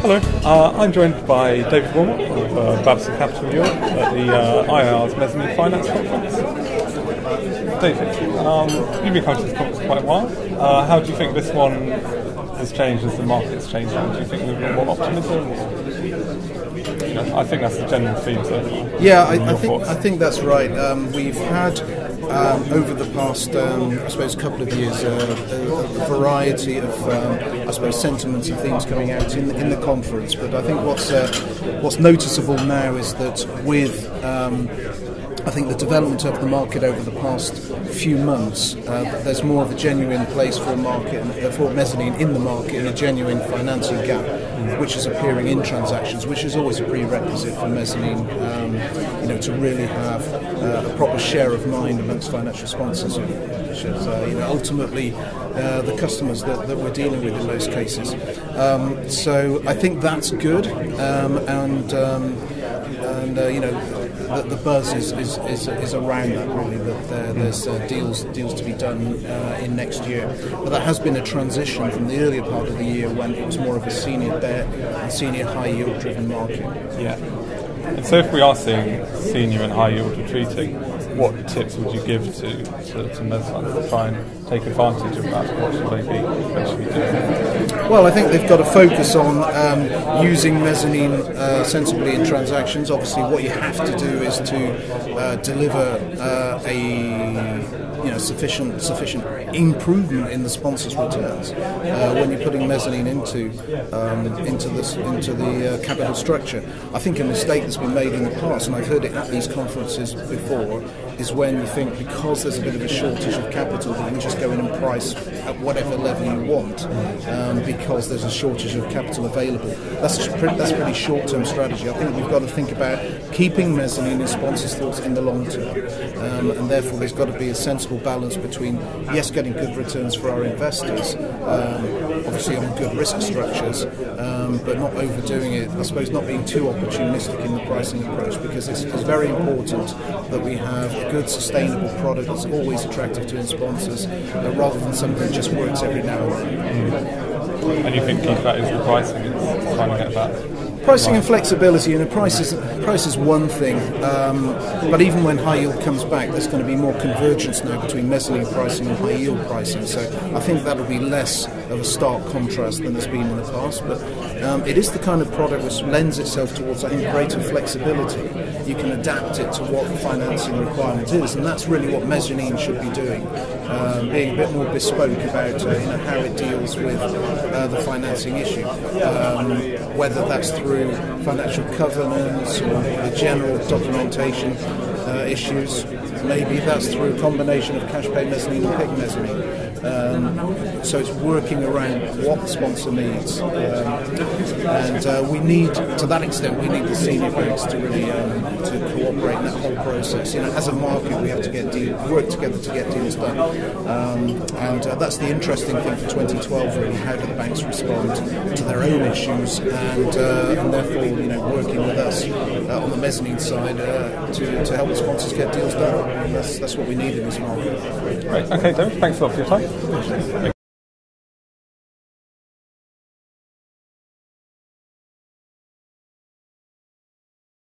Hello, I'm joined by David Wilmot of Babson Capital Europe at the IIR's Mezzanine Finance Conference. David, you've been coming to this conference for quite a while. How do you think this one has changed as the market's changed? Do you think there's a bit more optimism? I think that's the general theme so far. Yeah, I think that's right. We've had over the past, I suppose, couple of years, a variety of, sentiments and themes coming out in the conference. But I think what's noticeable now is that with I think the development of the market over the past few months, there's more of a genuine place for a market, for mezzanine in the market, and a genuine financing gap, which is appearing in transactions, which is always a prerequisite for mezzanine, to really have a proper share of mind amongst financial sponsors, which is, ultimately the customers that we're dealing with in most cases. So I think that's good, the buzz is around that, really, that there's deals to be done in next year. But that has been a transition from the earlier part of the year when it was more of a senior debt and senior high yield driven market. Yeah. And so if we are seeing senior and high yield retreating, what tips would you give to mezz funds to try and take advantage of that? What should they be doing? Well, I think they've got to focus on using mezzanine sensibly in transactions. Obviously, what you have to do is to deliver a sufficient improvement in the sponsor's returns when you're putting mezzanine into the capital structure. I think a mistake that's been made in the past, and I've heard it at these conferences before, is when you think because there's a bit of a shortage of capital that you can just go in and price at whatever level you want because there's a shortage of capital available. That's pretty short-term strategy. I think we've got to think about keeping mezzanine in sponsors' thoughts in the long term, and therefore there's got to be a sensible balance between, yes, getting good returns for our investors, obviously on good risk structures, but not overdoing it. I suppose not being too opportunistic in the pricing approach, because it's very important that we have a good sustainable product that's always attractive to sponsors, rather than something that just works every now and then. And you think that is the pricing, it's trying to get that? Pricing and flexibility, price is one thing, but even when high yield comes back, there's going to be more convergence now between mezzanine pricing and high yield pricing. So I think that'll be less of a stark contrast than there's been in the past. But it is the kind of product which lends itself towards, I think, greater flexibility. You can adapt it to what the financing requirement is, and that's really what mezzanine should be doing, being a bit more bespoke about how it deals with the financing issue, whether that's through financial covenants or the general documentation issues. Maybe that's through a combination of cash pay mezzanine and PIK mezzanine. So it's working around what the sponsor needs, and we need, to that extent, we need the senior banks to really to cooperate in that whole process. As a market, we have to work together to get deals done, and that's the interesting thing for 2012. Really, how do the banks respond to their own issues, and therefore, working with us on the mezzanine side to help the sponsors get deals done. And that's what we need in this market. Great. Okay, David, thanks a lot for your time.